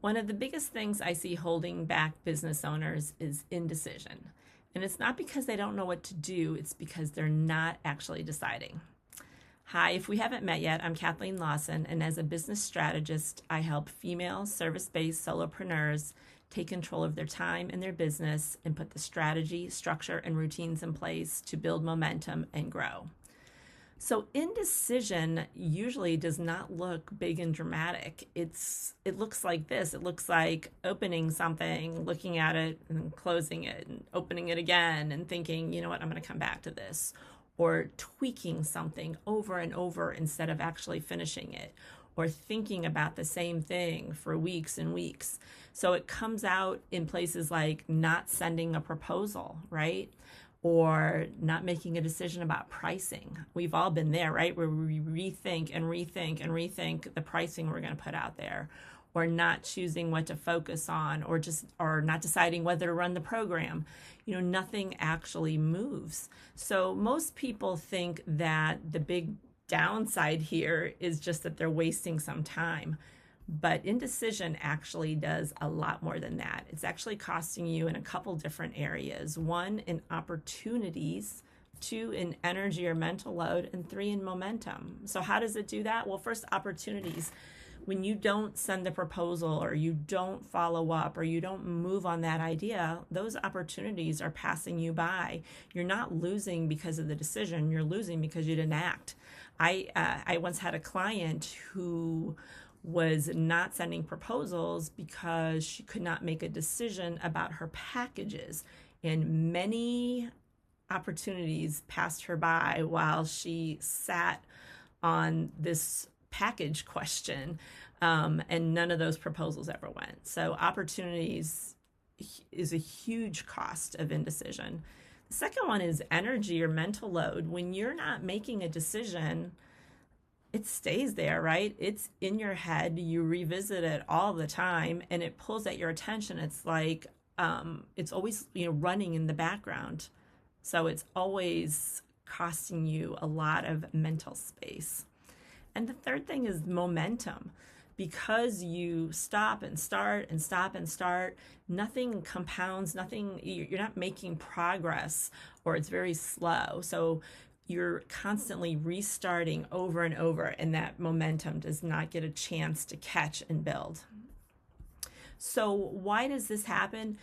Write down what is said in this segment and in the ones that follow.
One of the biggest things I see holding back business owners is indecision. And it's not because they don't know what to do, it's because they're not actually deciding. Hi, if we haven't met yet, I'm Kathleen Lawson, and as a business strategist, I help female service-based solopreneurs take control of their time and their business and put the strategy, structure, and routines in place to build momentum and grow. So indecision usually does not look big and dramatic. It looks like this. It looks like opening something, looking at it and closing it and opening it again and thinking, you know what, I'm going to come back to this. Or tweaking something over and over instead of actually finishing it. Or thinking about the same thing for weeks and weeks. So it comes out in places like not sending a proposal, right? Or not making a decision about pricing. We've all been there, right? Where we rethink and rethink and rethink the pricing we're going to put out there, or not choosing what to focus on, or not deciding whether to run the program. Nothing actually moves. So most people think that the big downside here is just that they're wasting some time. But indecision actually does a lot more than that. It's actually costing you in a couple different areas. 1, in opportunities, 2, in energy or mental load, and 3, in momentum. So how does it do that? Well, first, opportunities. When you don't send the proposal or you don't follow up or you don't move on that idea, those opportunities are passing you by. You're not losing because of the decision. You're losing because you didn't act. I once had a client who was not sending proposals because she could not make a decision about her packages, and many opportunities passed her by while she sat on this package question, and none of those proposals ever went. So opportunities is a huge cost of indecision. The second one is energy or mental load. When you're not making a decision, it stays there, right? It's in your head. You revisit it all the time and it pulls at your attention. It's like, it's always, running in the background. So it's always costing you a lot of mental space. And the third thing is momentum. Because you stop and start and stop and start, nothing compounds, you're not making progress, or it's very slow. So you're constantly restarting over and over, and that momentum does not get a chance to catch and build. So why does this happen?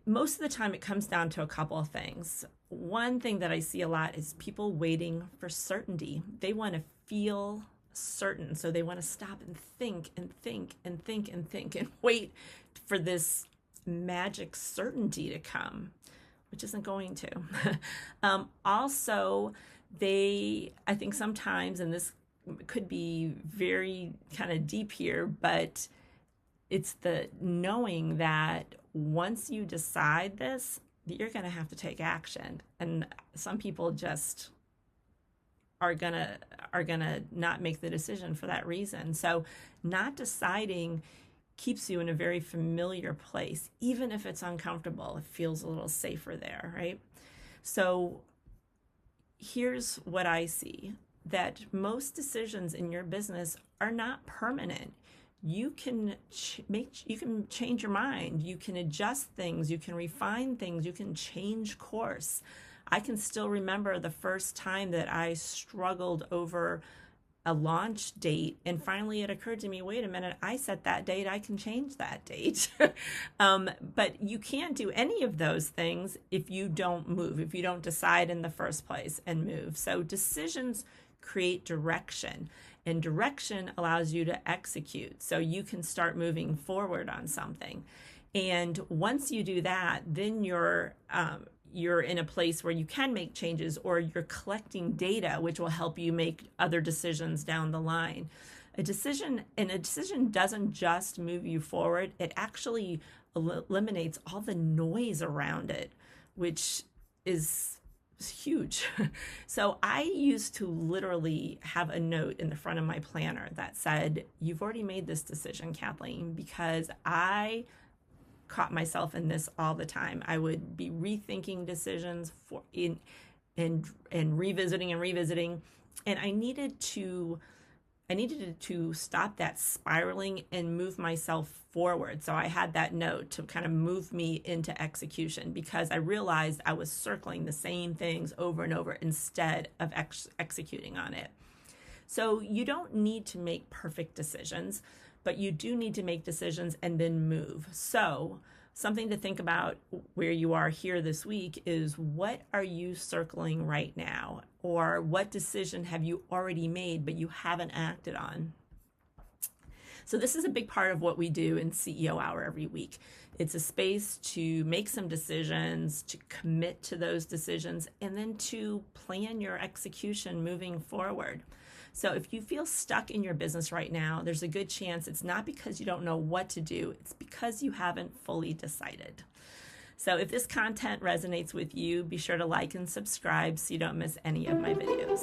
Most of the time it comes down to a couple of things. One thing that I see a lot is people waiting for certainty. They want to feel certain, so they want to stop and think and think and think and think and wait for this magic certainty to come, which isn't going to. Also, I think sometimes, and this could be very kind of deep here, but it's the knowing that once you decide this, you're going to have to take action. And some people just are gonna not make the decision for that reason. So not deciding keeps you in a very familiar place. Even if it's uncomfortable, it feels a little safer there, right? So here's what I see, that most decisions in your business are not permanent. You can change your mind, you can adjust things, you can refine things, you can change course. I can still remember the first time that I struggled over a launch date, and finally it occurred to me, wait a minute, I set that date, I can change that date. But you can't do any of those things if you don't move, if you don't decide in the first place and move. So decisions create direction, and direction allows you to execute, so you can start moving forward on something. And once you do that, then you're in a place where you can make changes, or you're collecting data, which will help you make other decisions down the line. A decision doesn't just move you forward, it actually eliminates all the noise around it, which is huge. So I used to literally have a note in the front of my planner that said, you've already made this decision, Kathleen, because I caught myself in this all the time. I would be rethinking decisions and revisiting, and I needed to I needed to stop that spiraling and move myself forward. So I had that note to kind of move me into execution because I realized I was circling the same things over and over instead of executing on it. So you don't need to make perfect decisions, but you do need to make decisions and then move. So something to think about where you are here this week is, what are you circling right now? Or what decision have you already made but you haven't acted on? So this is a big part of what we do in CEO Hour every week. It's a space to make some decisions, to commit to those decisions, and then to plan your execution moving forward. So if you feel stuck in your business right now, there's a good chance it's not because you don't know what to do, it's because you haven't fully decided. So if this content resonates with you, be sure to like and subscribe so you don't miss any of my videos.